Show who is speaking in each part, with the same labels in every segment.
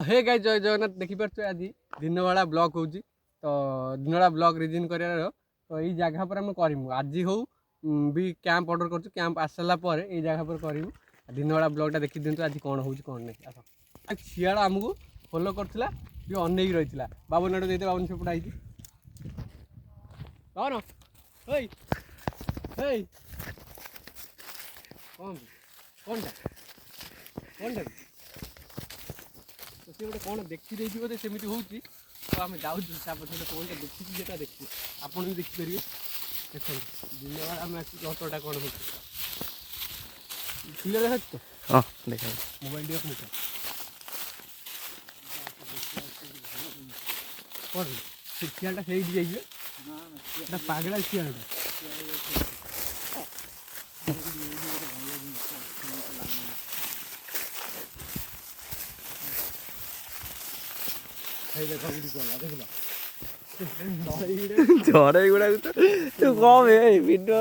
Speaker 1: Hey guys जय जगन्नाथ देखिपार आज दिन बेला ब्लॉग हो तो दिन बेला ब्लॉग रिजिन कर तो ये जगह पर आम करूँ आज हो भी कैंप ऑर्डर कर कैंप आस सारा पर ये जगह पर करूँ दिन बेला ब्लॉगटा देखी दिखाँ आज कौन हो कौन नहीं आस शियाल आमको फॉलो करता भी अनेक रही बाबू नाड़ दे बाबू सेपट आई कौन कौन कौनटा कौनटा तो सी गोटे कौन देखी बोधे सेमती हो तो आम जाऊँ पछे कौन देखी देखिए आपड़ भी देखिपारे देखते दिन बेला आम अटोटा कौन हो क्लियर देखा तो हाँ देखा मोबाइल दिया कौन शियालटा से जाइए पागला शियालटा
Speaker 2: झड़े गुड़ा तो तू कम है वीडियो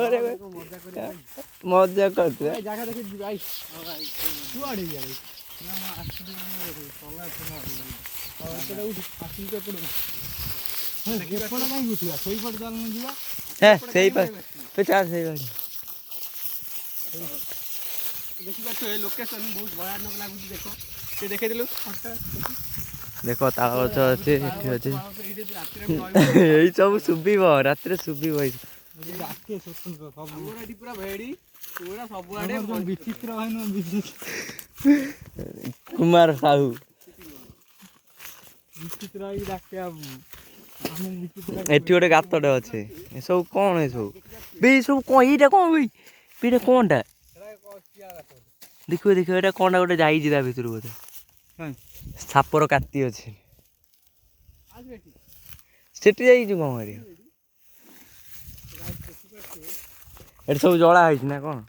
Speaker 2: मजा करते
Speaker 1: जगह देखिए भाई कुआड़े यार लोकेशन बहुत भयानक लगुच देख देखे
Speaker 2: देख ताल गच अच्छे अच्छे यही सब शुभ रात शुभ कुमार साहू एटी गोटे गातटे अच्छे सब कौन है सब बे सब कौन ये कौन भाई कौनटा देखिए देखिए ये कौनटा गोटे जा भर बोधे सापर काटी अच्छे सेठी जा कौन कर सब जला है कौन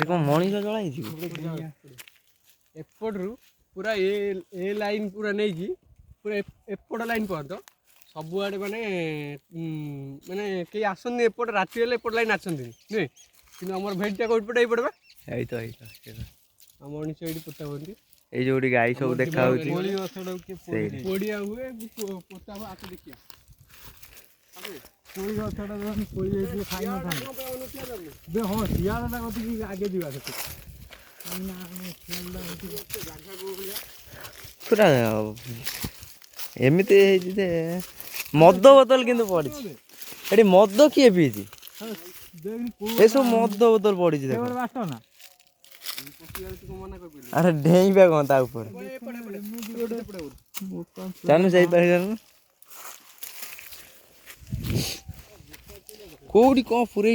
Speaker 2: कौन मनीष जला
Speaker 1: एपटू पूरा ए लाइन पूरा नहीं पूरा एपट लाइन पर्यंत सबुआड़े माने माने कई आसनी एपट राति हेल्ले एपट लाइन आसती नुहे कि आम भेटा कौट पटे पड़े मनीष ये पोता बोलती
Speaker 2: ये जो गाई सब देखा
Speaker 1: पोड़िया हुए पोता हुआ आके देखिए हाँ शियाला आगे दिवा
Speaker 2: पूरा एमती मद बोतल किंतु पड़ी मद किए पीची ये सब मद बोतल पड़ी अरे डेइबा कौन ता ऊपर चालू जाई पार कौटी कौन पूरे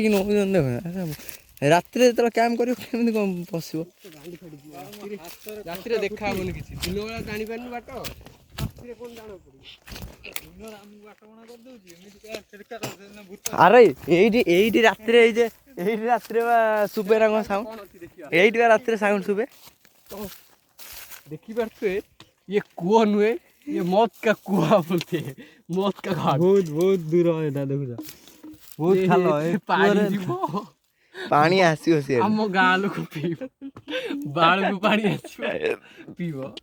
Speaker 2: रात कैम्प कर पशु
Speaker 1: रात देखा दिन बेला जानी पार बाट
Speaker 2: अरे ये रात शुभे ना साउंड ये रात साउंड शुभे
Speaker 1: देखी पारे ये कुआ नुहे ये मौत का कुआ बोलते हैं मौत का घाट बहुत दूर है देखो बहुत खालो
Speaker 2: पानी आसीओ से
Speaker 1: हम गाँ लोक बाल को पानी आसीओ पीबो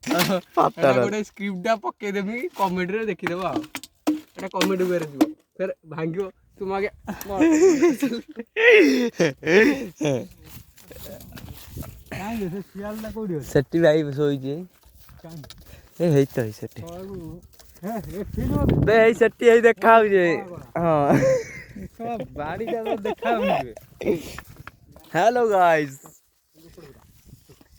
Speaker 1: गोटे स्क्रिप्टा पके देमी कमेडी रे देखि देबो एटा कमेडी वे रे जीवो फिर भांगियो तुम आगे काई से सियाल ना कोडी
Speaker 2: सेट्टी भाई सोई जे ए हेई तो सेट्टी बे हेई सेट्टी हेई देखाउ जे हां
Speaker 1: बाड़ी का देखाउ
Speaker 2: हेलो गाइस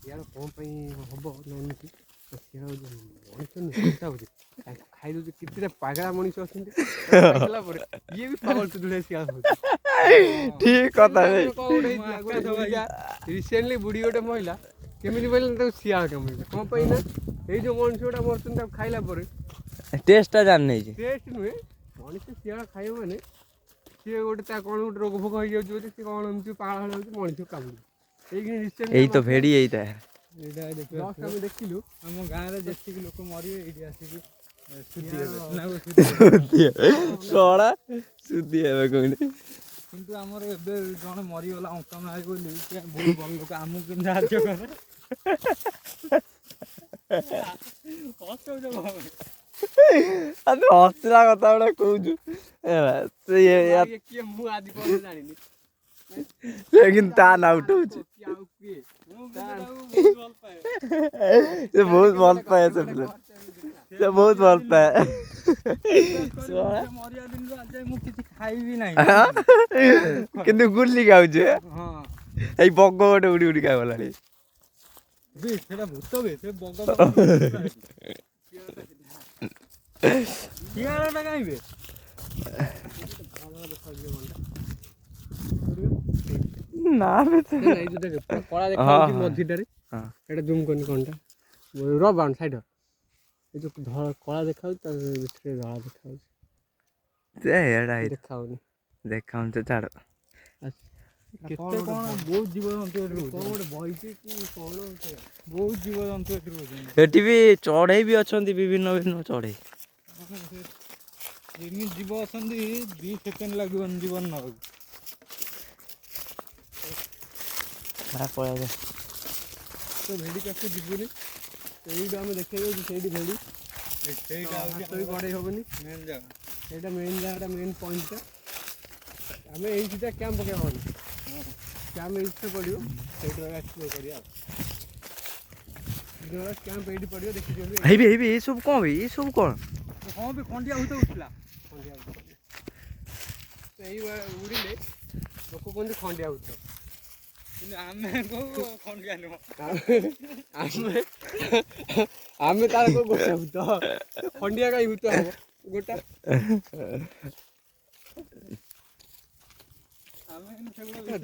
Speaker 1: यार कौन पे हबो नोनी मनीष खाई दे कितने पागला मनीष अच्छे ये भी पागल चुदुड़े
Speaker 2: ठीक कथा
Speaker 1: रिसेंटली बुढ़ी गोटे महिला केमी बोले शियाल कमी कौन पे ना ये जो मनीष गोटा मरते खाइला
Speaker 2: टेस्ट जान
Speaker 1: टेस्ट नुहे मनीष शियाल खाइब मैंने सी गोटे कौन गोटे रोग भोग हो जाए सी कौन एमती पागल हो मनीष कामुड़ी
Speaker 2: यही तो भेड़ी यही
Speaker 1: देखिलु आम गाँव जी लोक मर
Speaker 2: कड़ा सुधी
Speaker 3: କିନ୍ତୁ ଆମର ଏବେ ଜଣେ ମରିଗଲା ଅଙ୍କା ମାଇ ବୋଲି ସେ ବହୁତ ଭଲ ଲୋକ ଆମକୁ କେମିତି ସାହାଯ୍ୟ କରେ
Speaker 2: ଆମେ ହସିଲା କଥା ଗୁଡା କହୁଛୁ
Speaker 1: କିଏ ମୁଁ ଆଜି ପର୍ଯ୍ୟନ୍ତ ଜାଣିନି
Speaker 2: ସେ କିନ୍ତୁ ତା ନା ଉଠଉଛି
Speaker 1: କିଏ ଆଉ କିଏ
Speaker 2: ସେ ବହୁତ ଭଲ ପାଏ ସେ ପିଲା ସେ ବହୁତ ଭଲ ପାଏ
Speaker 3: ମରିବା ଦିନରୁ ଆଜି ଯାଏଁ ମୁଁ କିଛି ଖାଇବି ନାହିଁ
Speaker 2: କିନ୍ତୁ ଗୁଲି ଖାଉଛି
Speaker 3: ହଁ
Speaker 2: ଏଇ ବଗ ଗୋଟେ ଉଡି ଉଡି ଖାଇଗଲାଣି
Speaker 3: ବେ ସେଟା ଭୂତ ବେ ସେ ବଗ ଶିଆଳଟା କାହିଁବେ
Speaker 2: ନା
Speaker 1: ଏଇ ଯୋଉ ଦେଖେ ପୁରା କଳା ଦେଖାଯାଉଛି ମଝିଟାରେ ଏଇଟା ଜୁମ୍ କରିନି କଣଟା ରବାଉଣ୍ଡ ସାଇଡ ଏ ଯୋଉ କଳା ଦେଖାଯାଉଛି ତା ଭିତରେ ଧଳା ଦେଖାଯାଉଛି ଦେଖାଉନି
Speaker 2: ଦେଖାଉନି ତ ଛାଡ
Speaker 3: କେତେ କଣ ବହୁତ ଜୀବଜନ୍ତୁ ଏଠି
Speaker 1: କଣ ଗୋଟେ ବଇଛି କି କଣ
Speaker 3: ବହୁତ ଜୀବଜନ୍ତୁ ଏଠି ରହୁଛନ୍ତି
Speaker 2: ଏଠି ବି ଚଢେଇ ବି ଅଛନ୍ତି ବିଭିନ୍ନ ବିଭିନ୍ନ ଚଢେଇ
Speaker 3: ଏମିତି ଜୀବ ଅଛନ୍ତି 2 ସେକେଣ୍ଡ ଲାଗିବନି ଜୀବନ ନବାକୁ
Speaker 2: ପଳେଇବା
Speaker 1: ତ ଭେଡ଼ି ପାଖକୁ ଯିବୁନି ସେଇଠୁ ଆମେ ଦେଖେଇ ଦେଉଛୁ ସେଇଠି ଭେଡ଼ି
Speaker 3: ସେଇଟା
Speaker 1: ହାତ ବି ଗଡ଼େଇ ହେବନି
Speaker 3: ମେନ୍ ଜାଗା
Speaker 1: ସେଇଟା ମେନ୍ ଜାଗାଟା ମେନ୍ ପଏଣ୍ଟଟା ଆମେ ଏଇଠିଟା କ୍ୟାମ୍ପ ପକେଇବା ହେବନି କ୍ୟାମ୍ପ ଏଇଠିରେ ପଡ଼ିବ ସେଇଠି ଏକ୍ସପ୍ଲୋର କରିବା ଆଉ କ୍ୟାମ୍ପ ଏଇଠି ପଡ଼ିବ ଦେଖିଦିଅନ୍ତୁ
Speaker 2: ହେଇବି ଏସବୁ କ'ଣ ବେ ଏସବୁ କ'ଣ
Speaker 3: ହଁ ବି ଖଣ୍ଡିଆ ଭୂତ ଉଠିଲା
Speaker 1: ଏଇ ଉଡ଼ିଲେ ଲୋକ କୁହନ୍ତି ଖଣ୍ଡିଆ ଭୂତ
Speaker 3: କିନ୍ତୁ ଆମେ କହୁ ଖଣ୍ଡିଆ ନୁହଁ
Speaker 1: ଆମେ ତାର କହୁ ଗୋଟା ଭୂତ ଖଣ୍ଡିଆ କାହିଁ ଭୂତ ହବ ଗୋଟା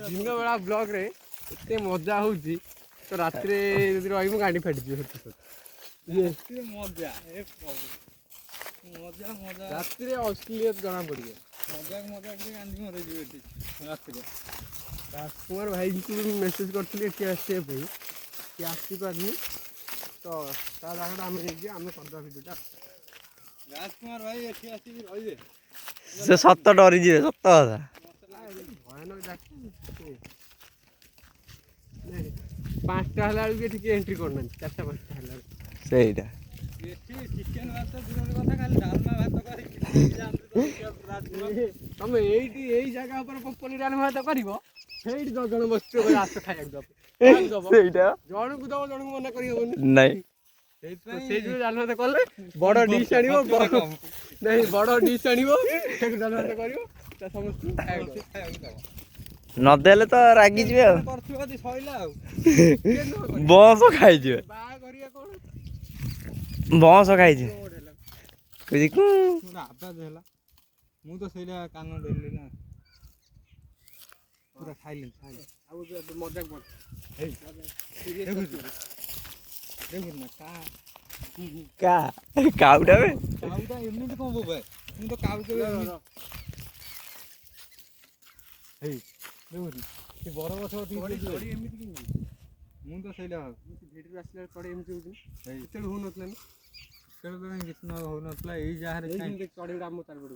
Speaker 1: ଦିନ ବେଳା ବ୍ଲଗରେ ଏତେ ମଜା ହଉଛି ତ ରାତିରେ ଯଦି ରହିବୁ ଗାଣ୍ଡି ଫାଟିଯିବ
Speaker 3: ମଜା ମଜା ମଜା
Speaker 1: ରାତିରେ ଅଶ୍ଳୀଳ ଜଣା ପଡ଼ିବ
Speaker 3: ମଜା ଟିକେ ଗାନ୍ଧୀ ମରିଯିବ ଏଠି ରାତିରେ
Speaker 1: ରାଜକୁମାର ଭାଇଙ୍କୁ ବି ମେସେଜ୍ କରିଥିଲି ଏଠି ଆସିବା ପାଇଁ ସିଏ ଆସିପାରୁନି ତ ତା ଜାଗାଟା ଆମେ ନେଇକି ଆମେ କରିଦେବା ଭିଡ଼ିଓଟା
Speaker 3: ରାଜକୁମାର ଭାଇ ଏଠି ଆସିକି ରହିବେ
Speaker 2: ସେ ସତ ଡରିଯିବେ ସତ କଥା
Speaker 1: ଭୟାନକ ଜାଗା 5ଟା ହେଲା ବେଳକୁ ଏଠି କିଏ ଏଣ୍ଟ୍ରି କରୁନାହାନ୍ତି 4ଟା 5ଟା ହେଲା ବେଳକୁ
Speaker 2: ସେଇଟା
Speaker 3: ଏଠି ଚିକେନ ଭାତ ଦୂରର କଥା ଖାଲି ଡାଲମା ଭାତ କରିକି
Speaker 1: ତମେ ଏଇଠି ଏଇ ଜାଗା ଉପରେ ପପଲି ଡାଲମା ଭାତ କରିବ ସେଇଠି 10 ଜଣ ବସିଥିବ ଆସ ଖାଇବାକୁ ଦବ
Speaker 2: ସେଇଟା
Speaker 1: ଜଣକୁ ଦବ ଜଣକୁ ମନା କରିହବନି
Speaker 2: ନାଇଁ
Speaker 1: ସେଇଥିପାଇଁ ଡାଲମା ଭାତ କଲେ ବଡ଼ ଡିସ୍ ଆଣିବ ନାଇଁ ବଡ଼ ଡିସ୍ ଆଣିବ ସେଇଠୁ ଡାଲମା ଭାତ କରିବ ତା ସମସ୍ତଙ୍କୁ ଖାଇବାକୁ ଦବ
Speaker 2: ନଦେଲେ ତ ରାଗିଯିବେ ଆଉ
Speaker 3: କରିଥିବ ଯଦି ସଇଲା ଆଉ
Speaker 2: ବସ ଖାଇଯିବେ
Speaker 1: ବାହା କରିବା କଣ
Speaker 2: ବସ ଖାଇଯିବେ କହୁଛି
Speaker 3: ଆବାଜ ହେଲା ମୁଁ ତ ସେଇଟା କାନ ଦେଲି ନା ପୁରା ସାଇଲେଣ୍ଟ
Speaker 1: ଆଉ ମଜାକ ବଢ
Speaker 3: ଦେଖୁନ ନା
Speaker 2: କାଉଟା ବେ
Speaker 3: କାଉଟା ଏମିତି କଣ ବୋବାଏ ମୁଁ ତ କାଉ କେବେ ହେଇ ଦେଖୁନି ସେ ବର ଗଛ
Speaker 1: ଏମିତି କି
Speaker 3: ମୁଁ ତ ସେଇଟା
Speaker 1: ଭିଡ଼ିଓ ଆସିଲା ଚଢ଼େଇ ଏମିତି ହଉଛି ସେତେବେଳେ ହଉନଥିଲା ନା
Speaker 3: ସେତେବେଳେ ତ କାହିଁ କିଛି ହଉନଥିଲା ଏଇ ଜାଗାରେ
Speaker 1: ଚଢ଼େଇଟା ଆମ ଚାରିପଟେ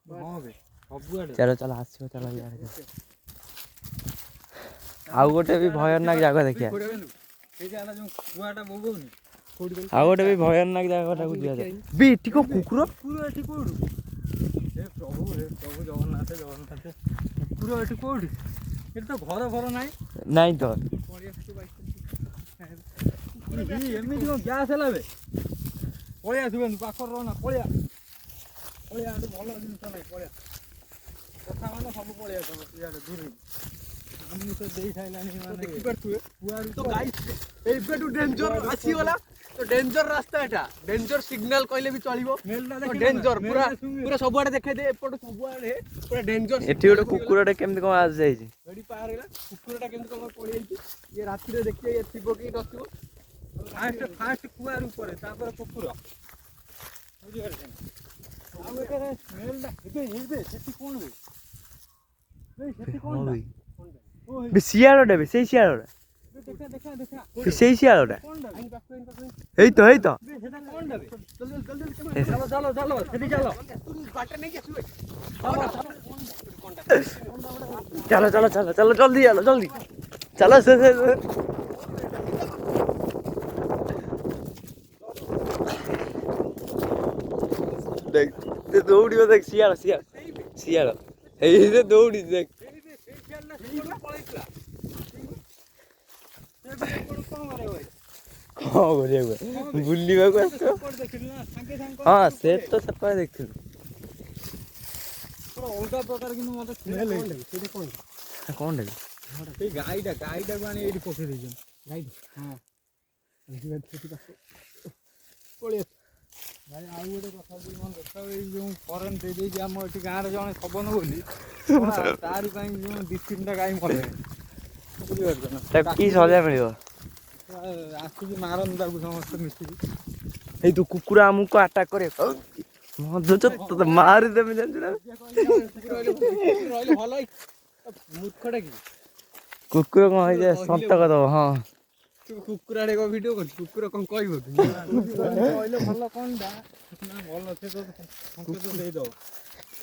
Speaker 3: ହଁ ବେ ସବୁଆଡେ
Speaker 2: ଚାଲ ଆସିବ ଚାଲ ଆଉ ଗୋଟେ ବି ଭୟାନକ ଜାଗା ଦେଖିବା
Speaker 3: ସେଇ ଜାଗାଟା ଯୋଉ କୁଆଟା ବୋବଉନି
Speaker 2: ଆଉ ଗୋଟେ ବି ଭୟାନକ ଜାଗାଟାକୁ ଯିବା ବି ଏଠି କଣ କୁକୁର
Speaker 3: ଏଠି କୋଉଠୁ ହେ ପ୍ରଭୁ ଜଗନ୍ନାଥ କୁକୁର ଏଠି କୋଉଠି ଏଠି ତ ଘର ନାହିଁ
Speaker 2: ନାଇଁ ତ
Speaker 3: ଏମିତି କଣ ଗ୍ୟାସ୍ ହେଲା ବେ ପଳେଇ ଆସିବନି ପାଖରେ ରହନା ପଳେଇଆ ଏଠି ଭଲ ଜିନିଷ ନାହିଁ ପଳେଇଆ କଥା ମାନେ ସବୁ ପଳେଇ ଆସିବ ଇଆଡ଼େ ଦୂରରେ ଆମକୁ ତ ଦେଇ ଖାଇଲାଣି ମାନେ
Speaker 1: ଦେଖିପାରୁଥିବେ ତ ଗାଇସ୍ ଏବେଠୁ ଡେଞ୍ଜର ଆସିଗଲା ତ ଡେଞ୍ଜର ରାସ୍ତା ଏଟା ଡେଞ୍ଜର ସିଗ୍ନାଲ କହିଲେ ବି ଚଳିବ ଡେଞ୍ଜର ପୁରା ପୁରା ସବୁଆଡେ ଦେଖେଇ ଦେ ଏପଟ ସବୁଆଡେ ପୁରା ଡେଞ୍ଜର
Speaker 2: ଏଠି ଗୋଟେ କୁକୁରଟେ କେମିତି କଣ ଆସି ଯାଇଛି
Speaker 1: ଏଠି ପାର ହେଲା କୁକୁରଟା କେମିତି କଣ ପଳେଇ ଯାଇଛି ଇଏ ରାତିରେ ଦେଖିବେ ଇଏ ଥିବ କି ନଥିବ
Speaker 3: ଫାଷ୍ଟ କୁଆର ଉପରେ ତାପରେ କୁକୁର ବୁଝିପାରିଲେ ଆଉ ଏଠାରେ ସ୍ମେଲଟା ଏବେ ସେଠି କଣ ବେ ସେଠି କଣ
Speaker 2: ସିଆଳଟା ବେ ସେଇ ଶିଆଳଟା
Speaker 3: ଦେଖା ଦେଖା ଦେଖା
Speaker 2: ସେଇ ଶିଆଳଟା
Speaker 3: କଣଟା ବେ?
Speaker 2: ଏଇ ତ
Speaker 3: ବେ, ସେଟା କଣଟା ବେ? ଚାଲ ଚାଲ ଚାଲ ସେଠି ଚାଲ
Speaker 2: ଚାଲ ଚାଲ ଚାଲ ଚାଲ ଜଲ୍ଦି ଚାଲ ଜଲ୍ଦି ଚାଲ ସେ देख ते दौड़ियो देख शियाल शियाल शियाल एई से दौड़ी देख कौन करिया बुलिबा को आसो हां से तो सपा देखथिलु
Speaker 3: ଅଲଗା ପ୍ରକାର କିନ୍ତୁ ମତେ ସ୍ମେଲ ହେଇଛି ସେଇଟା କଣ
Speaker 2: कौन दे
Speaker 3: ସେଇ ଗାଈଟାକୁ ଆଣି ଏଇଠି ପକେଇ ଦେଇଛନ୍ତି ଗାଈଟା ହଁ ପଳେଇ ଆସ ଭାଇ ଆଉ ଗୋଟେ କଥା ବି ମନେ ରଖ ଏଇ ଯେଉଁ କରେଣ୍ଟ ଦେଇଦେଇଛି ଆମ ଏଠି ଗାଁରେ ଜଣେ ପବନ ବୋଲି ତାରି ପାଇଁ ଯେଉଁ 2-3ଟା ଗାଈ ମଲେ ବୁଝିପାରୁଛ ନା
Speaker 2: तब की सजा मिलियो
Speaker 3: ଆସିକି ମାରନ୍ତି ତାକୁ ସମସ୍ତେ ମିଶିକି
Speaker 2: ए तू कुकुरा हमको अटैक करे मधु तो मार दे में जान
Speaker 1: ରହିଲେ ଭଲ ମୂର୍ଖଟା କି
Speaker 2: कुकुर कौन है जे संत कर दो हां
Speaker 1: ତୁ କୁକୁର ଆଡ଼େ କଣ ଭିଡ଼ିଓ କରୁଛୁ କୁକୁର କ'ଣ କହିବ କି
Speaker 3: କହିଲେ ଭଲ କଣଟା ନା ଭଲ ସେ ତ ସଂକେତ ଦେଇଦବ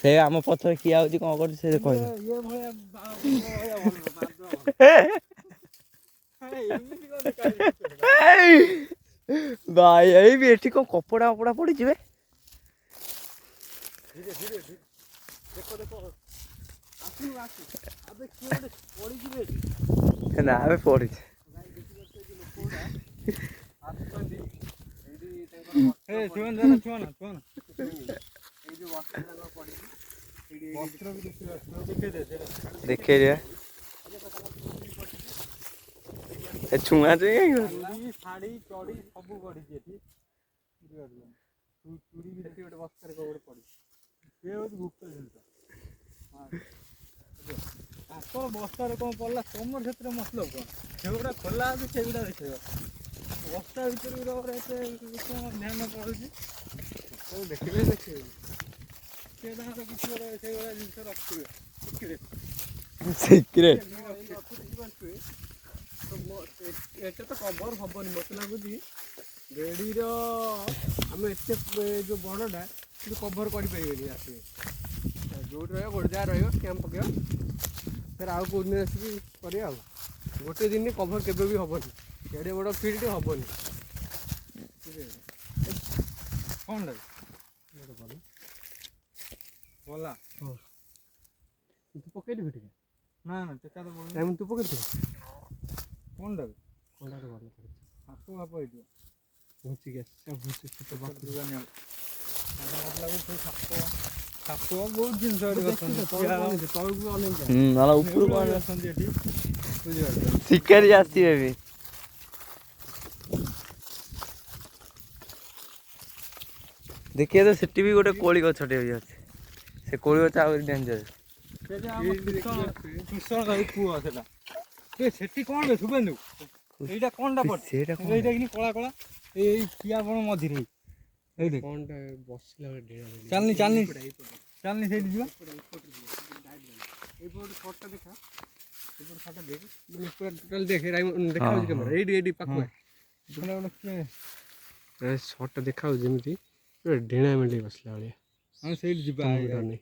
Speaker 2: से हम पथर किया होची कोन कर से कहले
Speaker 3: ଇଏ ଭଳିଆ ଭଳିଆ ଭଲ ମାରିଦବ ଏମିତି କଣ ଦେଖାଯାଉଛି
Speaker 2: भाई एई भी एठी को कपड़ा कपड़ा पड़ी जिवे
Speaker 3: ଧୀରେ ଧୀରେ ଦେଖ ଦେଖ ଆସୁନୁ ଆସୁ ଆବେ କିଏ ଗୋଟେ ପଡ଼ିଯିବେ
Speaker 2: ना बे पड़ी
Speaker 1: ଆସୁଛନ୍ତି ଏଇଠି ତାଙ୍କର
Speaker 3: ଏ ଛୁଆନ ଛୁଆନ ଛୁଆନ
Speaker 1: ଏଇ ଯେଉଁ ବସ୍ତ୍ର ତାଙ୍କର ପଡ଼ିଛି ଏଇଠି
Speaker 3: ବସ୍ତ୍ର ବି ଦେଖିବା ଦେଖେଇ ଦେ ସେଇଟା
Speaker 2: देखे रे ए छुआ जे
Speaker 3: ଚୁଡ଼ି ଶାଢ଼ୀ ଚଡ଼ି ସବୁ ପଡ଼ିଛି ଏଠି ବୁଝିପାରୁଛ ଚୁଡ଼ି ବି
Speaker 1: ସେଠି ଗୋଟେ ବସ୍ତାରେ କ'ଣ ଗୋଟେ ପଡ଼ିଛି
Speaker 3: ସେ ହେଉଛି ଗୁପ୍ତ ଜିନିଷ ତାଙ୍କର ବସ୍ତାରେ କ'ଣ ପଡ଼ିଲା ତମର ସେଥିରେ ମତଲବ କ'ଣ ସେଗୁଡ଼ା ଖୋଲା ଅଛି ସେଗୁଡ଼ା ଦେଖେଇବ ବସ୍ତା ଭିତରେ ଗୋଟେ ଏତେ କ'ଣ ଧ୍ୟାନ ପଡ଼ୁଛି ସବୁ ଦେଖିବେ ଦେଖିବେ ସେ ତାଙ୍କର କିଛି ଗୋଟେ ସେଇଭଳିଆ ଜିନିଷ ରଖିବେ ଦେଖିବେ
Speaker 2: सीक्रेट
Speaker 1: ଏଟା ତ କଭର ହବନି ମତେ ଲାଗୁଛି ବେଡ଼ିର ଆମେ ଏତେ ଯେଉଁ ବଡ଼ଟା କିନ୍ତୁ କଭର କରିପାରିବେନି ଆସିବେ ଯେଉଁଠି ରହିବ ଗୋଟେ ଜାଗା ରହିବ କ୍ୟାମ୍ପ ପକେଇବା ଫେର ଆଉ କେଉଁ ଦିନ ଆସିକି କରିବା ଆଉ ଗୋଟେ ଦିନ କଭର କେବେ ବି ହବନି ଏଡ଼େ ବଡ଼ ଫିଲ୍ଡ ହବନି
Speaker 3: କ'ଣଟା ଗଲା
Speaker 1: ତୁ ପକେଇଥିବୁ ଟିକେ
Speaker 3: ନା ନା ଟେକା ତ ପଡ଼ିବ
Speaker 1: ଟାଇମ୍ ତୁ ପକେଇଥିବୁ
Speaker 3: କ'ଣଟା
Speaker 1: କண்டாରେ ଭଲ
Speaker 3: ହାପ ହାପ ହେଇଯିବ
Speaker 1: ଘୁଚିକି ଆସିଛି ଘୁଚି ଛୋଟ
Speaker 3: ମତେ ଲାଗୁଛି ସେଇ ସାପ ସାପ ବହୁତ ଜିନିଷ ଏଠି ଅଛନ୍ତି
Speaker 1: ତଳକୁ ଅନେଇ
Speaker 2: नाला ऊपर को
Speaker 3: ଅଛନ୍ତି ଏଠି ବୁଝିପାରୁଛ
Speaker 2: शिकारी आसीबे भी देखिए तो सेठी भी गोटे कोली गछटे होई अछि से कोली गछ आउर डेंजर
Speaker 3: ସେ ଯେ ଆମ କୃଷ୍ଣ ଭାଇ ପୁଅ ସେଟା ଏ ସେଠି କ'ଣ ବେ ଶୁଭେନ୍ଦୁ ଏଇଟା କ'ଣଟା ପଡ଼ିଛି
Speaker 2: सेटा कोन
Speaker 3: ଏଇଟା କିନି କଳା କଳା ଏଇ କିଆ ବଣ ମଝିରେ ଏଇ ଦେଖ
Speaker 1: କ'ଣଟା ବସିଲା ବେଳେ ଢେରା
Speaker 3: ଚାଲନି ଚାଲନି ଚାଲନି ସେଇଠି ଯିବା
Speaker 1: ଏଇପଟେ ଫଟୋ ଦେଖା ଏପଟେ ଫଟୋ ଦେଖ ମାନେ ପୁରା ଟୋଟାଲ ଦେଖେ ଦେଖାଉଛି କ୍ୟାମେରା ଏଇଠି ଏଇଠି ପାଖରେ
Speaker 3: ସେଟା ଗୋଟେ କିଏ
Speaker 1: ସର୍ଟ ଦେଖାଉଛି ଯେମିତି ପୁରା ଢେଣା ମେଣ୍ଢେଇ ବସିଲା ଭଳିଆ
Speaker 3: ଆମେ ସେଇଠି ଯିବା
Speaker 1: ନାହିଁ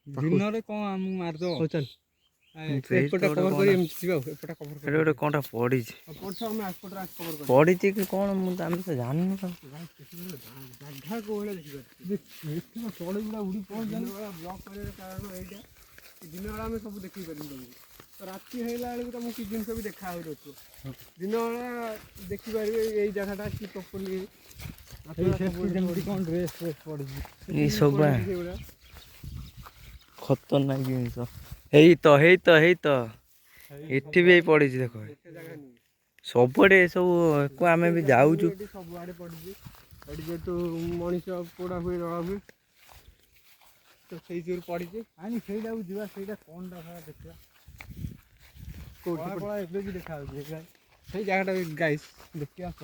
Speaker 3: ଦିନରେ କ'ଣ ଆମକୁ ମାରିଦବ
Speaker 1: ହଉ ଚାଲ ଏପଟେ କଭର କରି ଏମିତି ଯିବା ଆଉ ଏପଟେ କଭର କରି
Speaker 2: गोटे कोनटा पड़ी
Speaker 1: ପଛ ଆମେ ଆସପଟରେ ଆସ କଭର କରି
Speaker 2: पड़ी कि कोन मु हम तो जाननु
Speaker 1: ଜାଗା କୋଉ ଭଳିଆ ଦେଖିବା
Speaker 3: ଏଠି ତଳେ ଗୁଡ଼ା ଉଡ଼ି ପହଞ୍ଚିଯାନ୍ତି
Speaker 1: ବ୍ଲକ୍ କରିବାର କାରଣ ଏଇଟା ଦିନବେଳା ଆମେ ସବୁ ଦେଖେଇ ପାରିବୁ ତମକୁ ତ ରାତି ହେଇଲା ବେଳକୁ ତମକୁ କିଛି ଜିନିଷ ବି ଦେଖା ହେଉନଥିବ ଦିନବେଳା ଦେଖିପାରିବେ ଏଇ ଜାଗାଟା କି ପ୍ରପରଲି
Speaker 3: ଯେମିତି କ'ଣ ଡ୍ରେସ୍ ଫ୍ରେସ୍ ପଡ଼ିଛି
Speaker 2: ये सब खतरनाक जिनिस हेई तो एठी भी पड़ी देखो सबड़े सब को आमे भी जाऊचु
Speaker 1: ସବୁଆଡ଼େ ପଡ଼ିଛି ଏଠି ଯେହେତୁ ମଣିଷ ପୋଡ଼ା ହୁଏ ରଳା ହୁଏ ତ ସେଇ ଯୋଗୁଁ ପଡ଼ିଛି
Speaker 3: ଆଣି ସେଇଟାକୁ ଯିବା ସେଇଟା କ'ଣଟା ଦେଖିବା
Speaker 1: କୋଉଠି
Speaker 3: କଳା କଳା ଏବେ ବି ଦେଖାଯାଉଛି
Speaker 1: ସେଇ ଜାଗାଟା ଗାଇସ୍ ଦେଖି ଆସ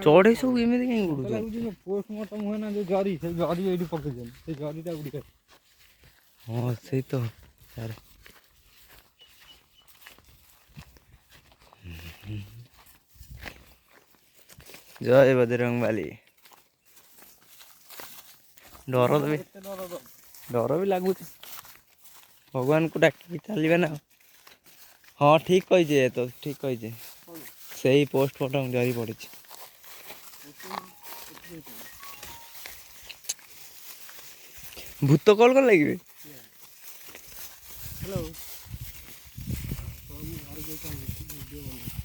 Speaker 2: चढ़े सब एमती कहीं
Speaker 3: ମତେ
Speaker 2: उड़ू
Speaker 3: ଲାଗୁଛି ଯେଉଁ ପୋଷ୍ଟମର୍ଟମ୍ ହୁଏ ନା ଯେଉଁ ଜରି ସେଇ ଜରି ଏଇଠି ପକେଇଛନ୍ତି ସେଇ ଜରିଟା ଉଡ଼ିକା
Speaker 2: हाँ सही तो यार ଜୟ ବଜରଙ୍ଗ ବାଲି। ଡର ତ ବି
Speaker 3: ଏତେ ଡର ତ।
Speaker 2: ଡର ବି ଲାଗୁଛି ଭଗବାନଙ୍କୁ ଡାକିକି ଚାଲିବା ନା। ହଁ ଠିକ୍ କହିଛେ ତ ଠିକ୍ କହିଛେ ସେଇ ପୋଷ୍ଟ ଫଟୋ ମୁଁ ଧରି ପଡ଼ିଛି। ଭୂତ କଲ୍ କଲା କି?
Speaker 1: ହ୍ୟାଲୋ। ମୁଁ ଘରେ ଯାଇକି ଭିଡ଼ିଓ ବନେଇବି।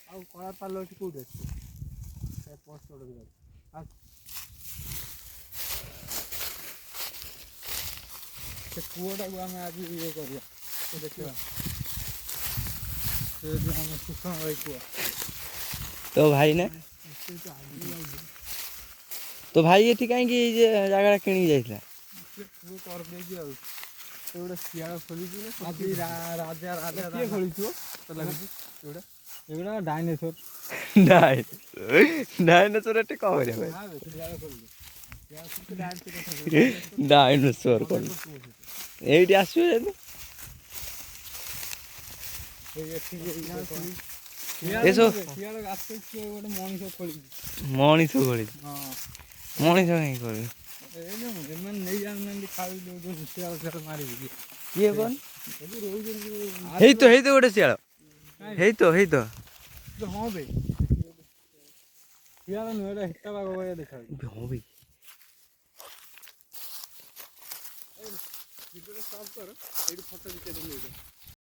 Speaker 1: ଆଉ କଳା ପାଲ ଏଠି କୋଉଠି ଅଛି? ପୋଷ୍ଟ ଫଟୋ
Speaker 3: ସେ ପୁଅଟାକୁ ଆମେ ଆଜି ଇଏ କରିବା ଦେଖିବା। ସେ ଯେଉଁ ଆମ ସୁଷମା ଭାଇ ପୁଅ।
Speaker 2: ତୋ ଭାଇ ନା? ତୋ ଭାଇ ଏଠି କାହିଁକି ଏଇ ଯେ ଜାଗାଟା କିଣିକି ଯାଇଥିଲା?
Speaker 3: ପୁଅ କରିଦେଇଛି ଆଉ। ସେ ଗୋଟେ ଶିଆଳ ଖୋଲିଛି ନା ଆଜି ରାଜା କିଏ ଖୋଲିଥିବ ତ ଲାଗୁଛି ଏଗୁଡ଼ା ଏଗୁଡ଼ା ଡାଇନୋସର।
Speaker 2: ଡାଇନୋସର ଏଠି କ'ଣ କରିବା
Speaker 3: ଶିଆଳ ଖୋଲିଛି।
Speaker 2: ଡାଇନୋସର କଣ ଏଇଠି ଆସିବ ଯଦି ଏସବୁ
Speaker 3: ଶିଆଳ ଆସୁଛି ଗୋଟେ ମଣିଷ ଖୋଳିଛି।
Speaker 2: ମଣିଷ ଖୋଳିଛି।
Speaker 3: ହଁ
Speaker 2: ମଣିଷ କାହିଁକି ଖୋଳିଛି?
Speaker 3: ଏମାନେ ନେଇ ଯାଉନାହାନ୍ତି ଖାଇ ଦଉଛନ୍ତି ଶିଆଳ ମାରିକି।
Speaker 2: କିଏ କଣ?
Speaker 3: ଏଠି ରହୁଛନ୍ତି।
Speaker 2: ହେଇତ ଗୋଟେ ଶିଆଳ ହେଇତ
Speaker 3: ହଁ ବେ ଶିଆଳ ନୁହେଁ ଏଇଟା ହିଟ ବାଘ ଭଳିଆ ଦେଖାଯାଉଛି।
Speaker 2: ହଁ ଭାଇ
Speaker 1: ଭିଡ଼ିଓଟା ଷ୍ଟପ୍ କର, ଏଇଠି ଫଟୋ ଖିଚିବା ନେଇଯାଅ।